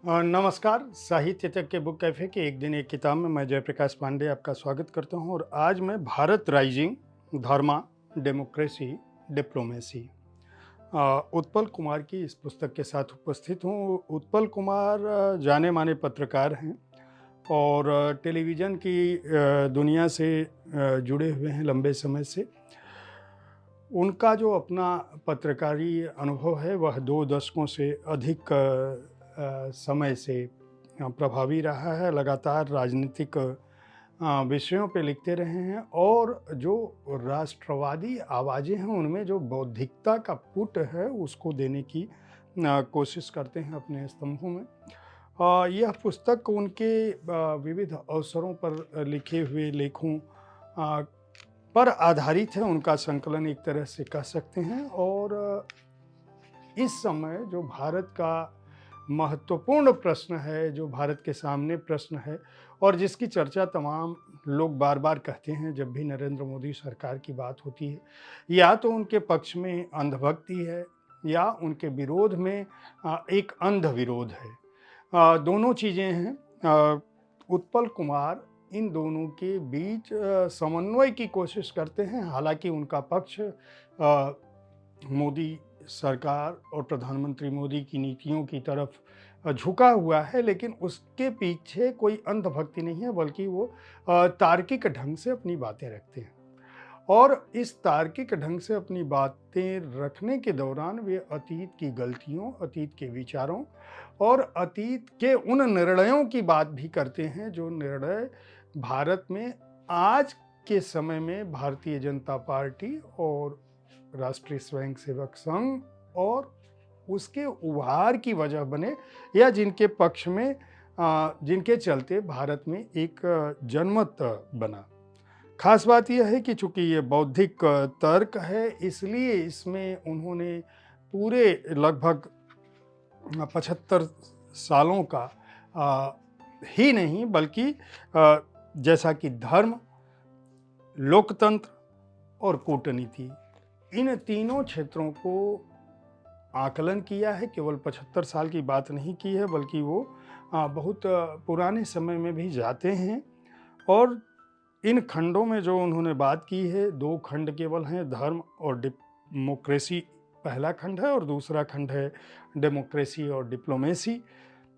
नमस्कार। साहित्य तक के बुक कैफ़े के एक दिन एक किताब में मैं जयप्रकाश पांडे आपका स्वागत करता हूं और आज मैं भारत राइजिंग, धर्मा, डेमोक्रेसी, डिप्लोमेसी उत्पल कुमार की इस पुस्तक के साथ उपस्थित हूं। उत्पल कुमार जाने माने पत्रकार हैं और टेलीविज़न की दुनिया से जुड़े हुए हैं लंबे समय से। उनका जो अपना पत्रकारी अनुभव है वह 2 दशकों से अधिक समय से प्रभावी रहा है। लगातार राजनीतिक विषयों पे लिखते रहे हैं और जो राष्ट्रवादी आवाज़ें हैं उनमें जो बौद्धिकता का पुट है उसको देने की कोशिश करते हैं अपने स्तंभों में। यह पुस्तक उनके विविध अवसरों पर लिखे हुए लेखों पर आधारित है। उनका संकलन एक तरह से कह सकते हैं और इस समय जो भारत का महत्वपूर्ण प्रश्न है, जो भारत के सामने प्रश्न है और जिसकी चर्चा तमाम लोग बार-बार कहते हैं जब भी नरेंद्र मोदी सरकार की बात होती है, या तो उनके पक्ष में अंधभक्ति है या उनके विरोध में एक अंध विरोध है। दोनों चीज़ें हैं। उत्पल कुमार इन दोनों के बीच समन्वय की कोशिश करते हैं। हालाँकि उनका पक्ष मोदी सरकार और प्रधानमंत्री मोदी की नीतियों की तरफ झुका हुआ है, लेकिन उसके पीछे कोई अंधभक्ति नहीं है, बल्कि वो तार्किक ढंग से अपनी बातें रखते हैं। और इस तार्किक ढंग से अपनी बातें रखने के दौरान वे अतीत की गलतियों, अतीत के विचारों और अतीत के उन निर्णयों की बात भी करते हैं जो निर्णय भारत में आज के समय में भारतीय जनता पार्टी और राष्ट्रीय स्वयंसेवक संघ और उसके उभार की वजह बने, या जिनके पक्ष में जिनके चलते भारत में एक जनमत बना। खास बात यह है कि चूंकि ये बौद्धिक तर्क है, इसलिए इसमें उन्होंने पूरे लगभग 75 सालों का ही नहीं बल्कि जैसा कि धर्म, लोकतंत्र और कूटनीति, इन तीनों क्षेत्रों को आकलन किया है। केवल 75 साल की बात नहीं की है, बल्कि वो बहुत पुराने समय में भी जाते हैं। और इन खंडों में जो उन्होंने बात की है, 2 खंड केवल हैं, धर्म और डेमोक्रेसी पहला खंड है और दूसरा खंड है डेमोक्रेसी और डिप्लोमेसी।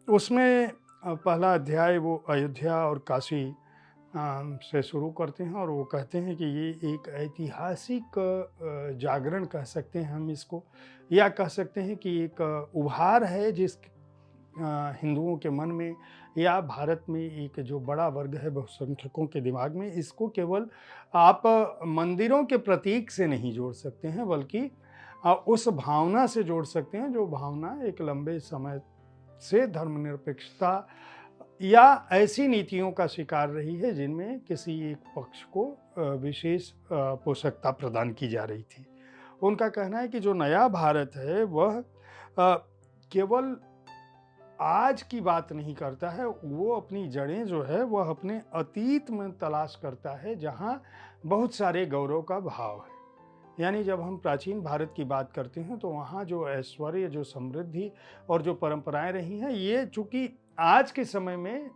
उसमें पहला अध्याय वो अयोध्या और काशी से शुरू करते हैं और वो कहते हैं कि ये एक ऐतिहासिक जागरण कह सकते हैं हम इसको, या कह सकते हैं कि एक उभार है जिस हिंदुओं के मन में या भारत में एक जो बड़ा वर्ग है बहुसंख्यकों के दिमाग में, इसको केवल आप मंदिरों के प्रतीक से नहीं जोड़ सकते हैं, बल्कि उस भावना से जोड़ सकते हैं जो भावना एक लंबे समय से धर्मनिरपेक्षता या ऐसी नीतियों का शिकार रही है जिनमें किसी एक पक्ष को विशेष पोषकता प्रदान की जा रही थी। उनका कहना है कि जो नया भारत है वह केवल आज की बात नहीं करता है, वो अपनी जड़ें जो है वह अपने अतीत में तलाश करता है, जहाँ बहुत सारे गौरव का भाव है। यानी जब हम प्राचीन भारत की बात करते हैं तो वहाँ जो ऐश्वर्य, जो समृद्धि और जो परंपराएं रही हैं, ये चूँकि आज के समय में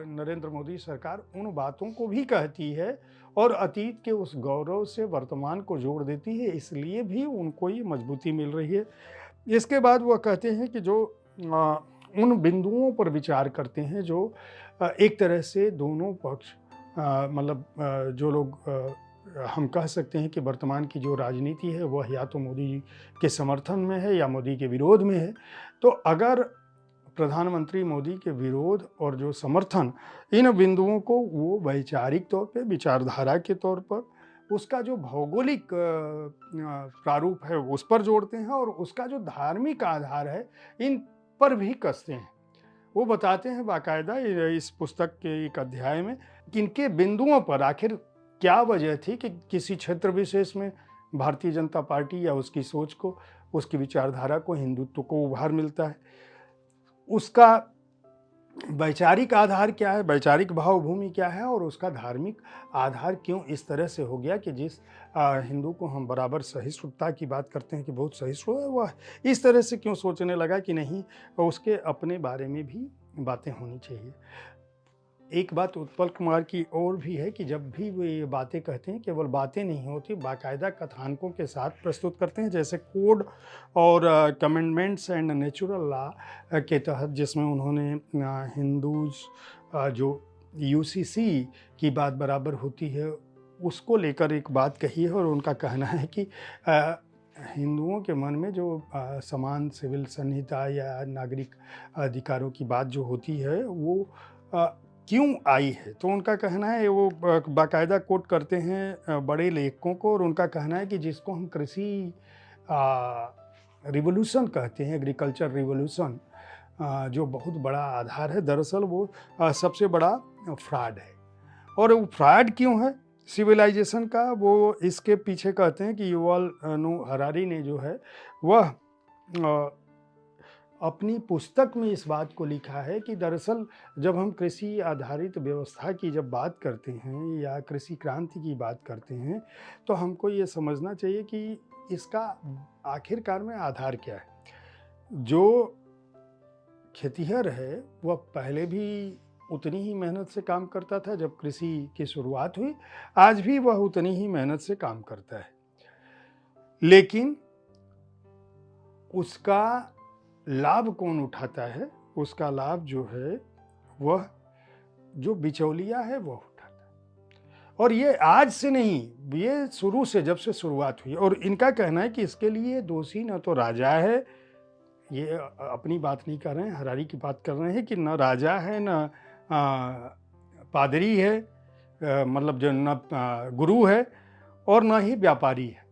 नरेंद्र मोदी सरकार उन बातों को भी कहती है और अतीत के उस गौरव से वर्तमान को जोड़ देती है, इसलिए भी उनको ये मजबूती मिल रही है। इसके बाद वह कहते हैं कि जो उन बिंदुओं पर विचार करते हैं जो एक तरह से दोनों पक्ष मतलब जो लोग हम कह सकते हैं कि वर्तमान की जो राजनीति है वह या तो मोदी जी के समर्थन में है या मोदी के विरोध में है। तो अगर प्रधानमंत्री मोदी के विरोध और जो समर्थन, इन बिंदुओं को वो वैचारिक तौर पे, विचारधारा के तौर पर, उसका जो भौगोलिक प्रारूप है उस पर जोड़ते हैं और उसका जो धार्मिक आधार है इन पर भी कसते हैं। वो बताते हैं बाकायदा इस पुस्तक के एक अध्याय में कि इनके बिंदुओं पर आखिर क्या वजह थी कि किसी क्षेत्र विशेष में भारतीय जनता पार्टी या उसकी सोच को, उसकी विचारधारा को, हिंदुत्व को उभार मिलता है। उसका वैचारिक आधार क्या है, वैचारिक भावभूमि क्या है और उसका धार्मिक आधार क्यों इस तरह से हो गया कि जिस हिंदू को हम बराबर सहिष्णुता की बात करते हैं कि बहुत सहिष्णु है, वह इस तरह से क्यों सोचने लगा कि नहीं, उसके अपने बारे में भी बातें होनी चाहिए। एक बात उत्पल कुमार की और भी है कि जब भी वो ये बातें कहते हैं, केवल बातें नहीं होती, बाकायदा कथानकों के साथ प्रस्तुत करते हैं, जैसे कोड और कमेंडमेंट्स एंड नेचुरल लॉ के तहत, जिसमें उन्होंने हिंदूज जो यूसीसी की बात बराबर होती है उसको लेकर एक बात कही है। और उनका कहना है कि हिंदुओं के मन में जो समान सिविल संहिता या नागरिक अधिकारों की बात जो होती है वो क्यों आई है। तो उनका कहना है, वो बाकायदा कोट करते हैं बड़े लेखकों को, और उनका कहना है कि जिसको हम कृषि रिवोल्यूशन कहते हैं, एग्रीकल्चर रिवोल्यूशन, जो बहुत बड़ा आधार है, दरअसल वो सबसे बड़ा फ्रॉड है। और वो फ्रॉड क्यों है सिविलाइजेशन का, वो इसके पीछे कहते हैं कि युval नोह हरारी ने जो है वह अपनी पुस्तक में इस बात को लिखा है कि दरअसल जब हम कृषि आधारित व्यवस्था की जब बात करते हैं या कृषि क्रांति की बात करते हैं, तो हमको ये समझना चाहिए कि इसका आखिरकार में आधार क्या है। जो खेतिहर है वह पहले भी उतनी ही मेहनत से काम करता था जब कृषि की शुरुआत हुई, आज भी वह उतनी ही मेहनत से काम करता है, लेकिन उसका लाभ कौन उठाता है? उसका लाभ जो है वह जो बिचौलिया है वह उठाता है। और ये आज से नहीं, ये शुरू से, जब से शुरुआत हुई। और इनका कहना है कि इसके लिए दोषी न तो राजा है, ये अपनी बात नहीं कर रहे हैं, हरारी की बात कर रहे हैं कि न राजा है, न पादरी है, मतलब जो न गुरु है, और न ही व्यापारी है,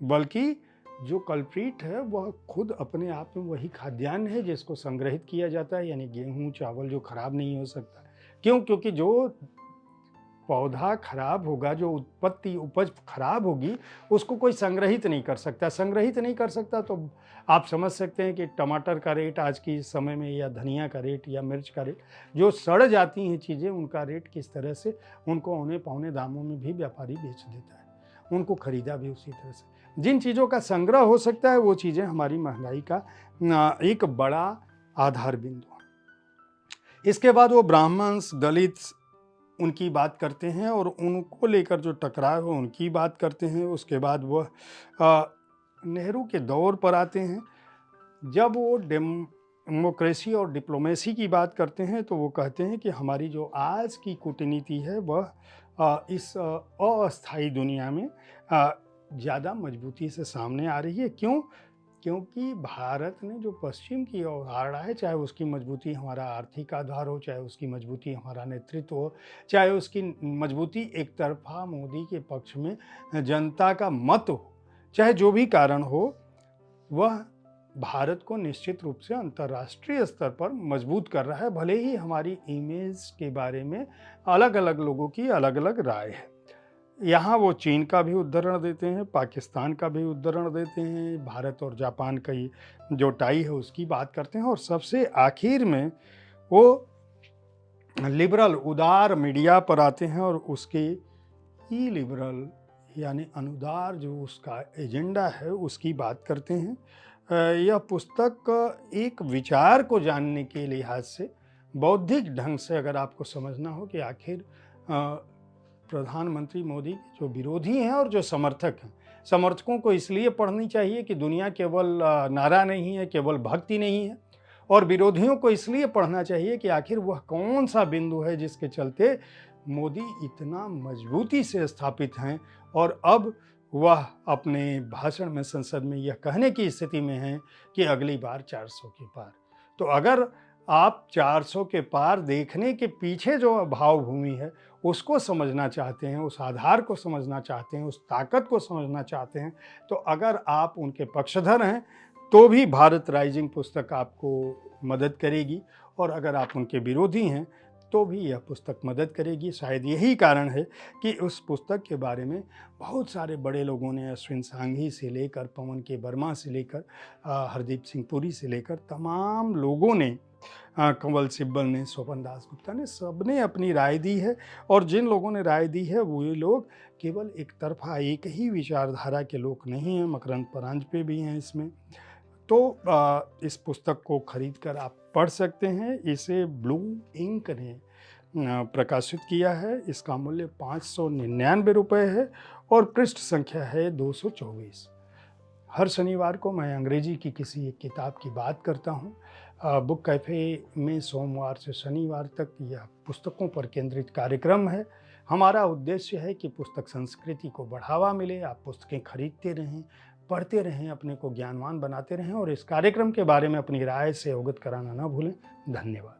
बल्कि जो कल्प्रीट है वह खुद अपने आप में वही खाद्यान्न है जिसको संग्रहित किया जाता है, यानी गेहूं चावल जो खराब नहीं हो सकता। क्यों? क्योंकि जो पौधा खराब होगा, जो उपज खराब होगी, उसको कोई संग्रहित नहीं कर सकता। संग्रहित नहीं कर सकता तो आप समझ सकते हैं कि टमाटर का रेट आज की समय में, या धनिया का रेट, या मिर्च का रेट, जो सड़ जाती हैं चीज़ें, उनका रेट किस तरह से उनको औने पौने दामों में भी व्यापारी बेच देता है, उनको खरीदा भी उसी तरह से। जिन चीज़ों का संग्रह हो सकता है वो चीज़ें हमारी महंगाई का एक बड़ा आधार बिंदु है। इसके बाद वो ब्राह्मण्स, दलित, उनकी बात करते हैं और उनको लेकर जो टकराव है उनकी बात करते हैं। उसके बाद वह नेहरू के दौर पर आते हैं, जब वो डेमोक्रेसी और डिप्लोमेसी की बात करते हैं, तो वो कहते हैं कि हमारी जो आज की कूटनीति है वह इस अस्थायी दुनिया में ज़्यादा मजबूती से सामने आ रही है। क्यों? क्योंकि भारत ने जो पश्चिम की ओर आ रहा है, चाहे उसकी मजबूती हमारा आर्थिक आधार हो, चाहे उसकी मजबूती हमारा नेतृत्व हो, चाहे उसकी मजबूती एक तरफा मोदी के पक्ष में जनता का मत हो, चाहे जो भी कारण हो, वह भारत को निश्चित रूप से अंतर्राष्ट्रीय स्तर पर मजबूत कर रहा है। भले ही हमारी इमेज के बारे में अलग अलग लोगों की अलग अलग राय है। यहाँ वो चीन का भी उदाहरण देते हैं, पाकिस्तान का भी उदाहरण देते हैं, भारत और जापान की जो टाई है उसकी बात करते हैं, और सबसे आखिर में वो लिबरल, उदार मीडिया पर आते हैं और उसके ई लिबरल यानी अनुदार जो उसका एजेंडा है उसकी बात करते हैं। यह पुस्तक एक विचार को जानने के लिहाज से, बौद्धिक ढंग से अगर आपको समझना हो कि आखिर प्रधानमंत्री मोदी के जो विरोधी हैं और जो समर्थक हैं, समर्थकों को इसलिए पढ़नी चाहिए कि दुनिया केवल नारा नहीं है, केवल भक्ति नहीं है, और विरोधियों को इसलिए पढ़ना चाहिए कि आखिर वह कौन सा बिंदु है जिसके चलते मोदी इतना मजबूती से स्थापित हैं और अब वह अपने भाषण में संसद में यह कहने की स्थिति में हैं कि अगली बार 400 के पार। तो अगर आप 400 के पार देखने के पीछे जो भावभूमि है उसको समझना चाहते हैं, उस आधार को समझना चाहते हैं, उस ताकत को समझना चाहते हैं, तो अगर आप उनके पक्षधर हैं तो भी भारत राइजिंग पुस्तक आपको मदद करेगी, और अगर आप उनके विरोधी हैं तो भी यह पुस्तक मदद करेगी। शायद यही कारण है कि उस पुस्तक के बारे में बहुत सारे बड़े लोगों ने, अश्विन सांघी से लेकर पवन के वर्मा से लेकर हरदीप सिंह पुरी से लेकर तमाम लोगों ने, कंवल सिब्बल ने, स्वपन दास गुप्ता ने, सबने अपनी राय दी है। और जिन लोगों ने राय दी है वो लोग केवल एक तरफा एक ही विचारधारा के लोग नहीं हैं, मकरंद परांजपे भी हैं इसमें, तो इस पुस्तक को खरीद कर आप पढ़ सकते हैं। इसे ब्लू इंक ने प्रकाशित किया है। इसका मूल्य 599 रुपये है और पृष्ठ संख्या है 224। हर शनिवार को मैं अंग्रेजी की किसी एक किताब की बात करता हूँ। बुक कैफ़े में सोमवार से शनिवार तक यह पुस्तकों पर केंद्रित कार्यक्रम है। हमारा उद्देश्य है कि पुस्तक संस्कृति को बढ़ावा मिले। आप पुस्तकें खरीदते रहें, पढ़ते रहें, अपने को ज्ञानवान बनाते रहें और इस कार्यक्रम के बारे में अपनी राय से अवगत कराना ना भूलें। धन्यवाद।